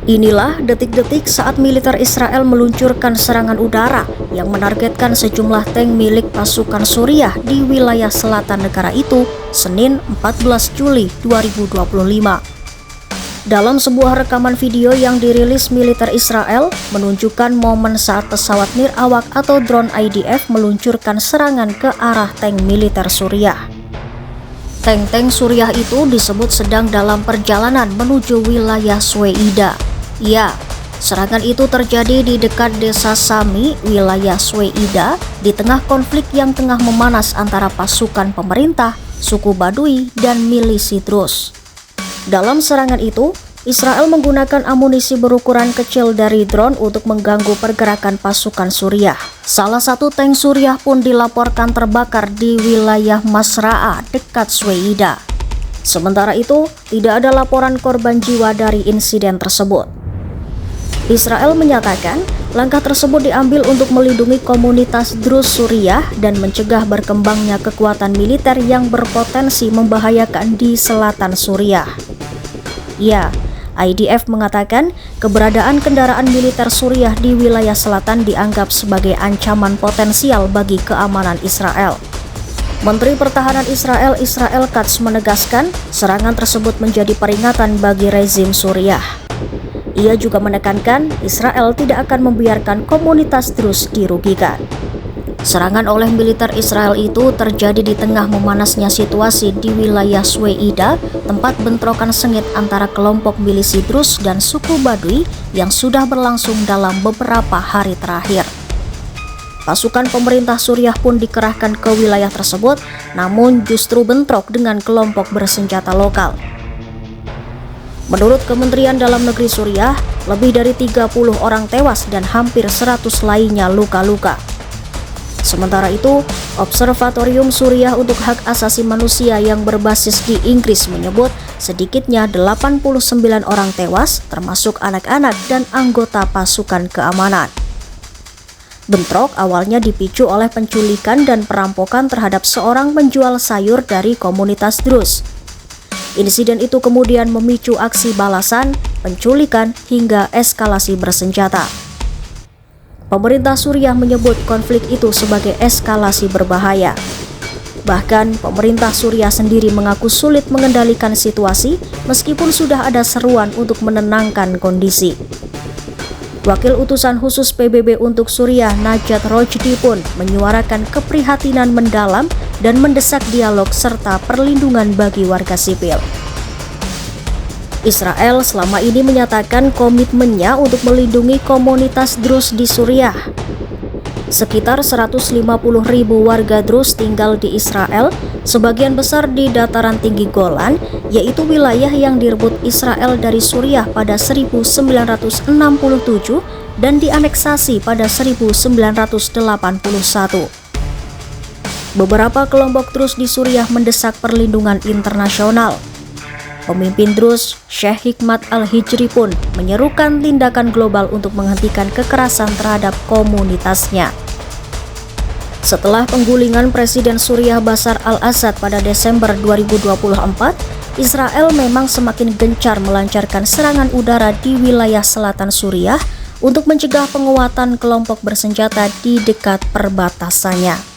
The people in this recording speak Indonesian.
Inilah detik-detik saat militer Israel meluncurkan serangan udara yang menargetkan sejumlah tank milik pasukan Suriah di wilayah selatan negara itu Senin 14 Juli 2025. Dalam sebuah rekaman video yang dirilis militer Israel menunjukkan momen saat pesawat nirawak atau drone IDF meluncurkan serangan ke arah tank militer Suriah. Tank-tank Suriah itu disebut sedang dalam perjalanan menuju wilayah Sweida. Ya, serangan itu terjadi di dekat desa Sami, wilayah Sweida, di tengah konflik yang tengah memanas antara pasukan pemerintah, suku Badui, dan milisi Druze. Dalam serangan itu, Israel menggunakan amunisi berukuran kecil dari drone untuk mengganggu pergerakan pasukan Suriah. Salah satu tank Suriah pun dilaporkan terbakar di wilayah Masra'a dekat Sweida. Sementara itu, tidak ada laporan korban jiwa dari insiden tersebut. Israel menyatakan langkah tersebut diambil untuk melindungi komunitas Druze Suriah dan mencegah berkembangnya kekuatan militer yang berpotensi membahayakan di selatan Suriah. Ya, IDF mengatakan keberadaan kendaraan militer Suriah di wilayah selatan dianggap sebagai ancaman potensial bagi keamanan Israel. Menteri Pertahanan Israel Katz menegaskan serangan tersebut menjadi peringatan bagi rezim Suriah. Ia juga menekankan Israel tidak akan membiarkan komunitas Druze dirugikan. Serangan oleh militer Israel itu terjadi di tengah memanasnya situasi di wilayah Sweida, tempat bentrokan sengit antara kelompok milisi Druze dan suku Badui yang sudah berlangsung dalam beberapa hari terakhir. Pasukan pemerintah Suriah pun dikerahkan ke wilayah tersebut, namun justru bentrok dengan kelompok bersenjata lokal. Menurut Kementerian Dalam Negeri Suriah, lebih dari 30 orang tewas dan hampir 100 lainnya luka-luka. Sementara itu, Observatorium Suriah untuk Hak Asasi Manusia yang berbasis di Inggris menyebut sedikitnya 89 orang tewas, termasuk anak-anak dan anggota pasukan keamanan. Bentrok awalnya dipicu oleh penculikan dan perampokan terhadap seorang penjual sayur dari komunitas Druze. Insiden itu kemudian memicu aksi balasan, penculikan, hingga eskalasi bersenjata. Pemerintah Suriah menyebut konflik itu sebagai eskalasi berbahaya. Bahkan, pemerintah Suriah sendiri mengaku sulit mengendalikan situasi meskipun sudah ada seruan untuk menenangkan kondisi. Wakil utusan khusus PBB untuk Suriah, Najat Rojdi pun menyuarakan keprihatinan mendalam dan mendesak dialog serta perlindungan bagi warga sipil. Israel selama ini menyatakan komitmennya untuk melindungi komunitas Druze di Suriah. Sekitar 150.000 warga Druze tinggal di Israel, sebagian besar di dataran tinggi Golan, yaitu wilayah yang direbut Israel dari Suriah pada 1967 dan dianeksasi pada 1981. Beberapa kelompok Druze di Suriah mendesak perlindungan internasional. Pemimpin Druze, Sheikh Hikmat Al-Hijri pun menyerukan tindakan global untuk menghentikan kekerasan terhadap komunitasnya. Setelah penggulingan Presiden Suriah Bashar al-Assad pada Desember 2024, Israel memang semakin gencar melancarkan serangan udara di wilayah selatan Suriah untuk mencegah penguatan kelompok bersenjata di dekat perbatasannya.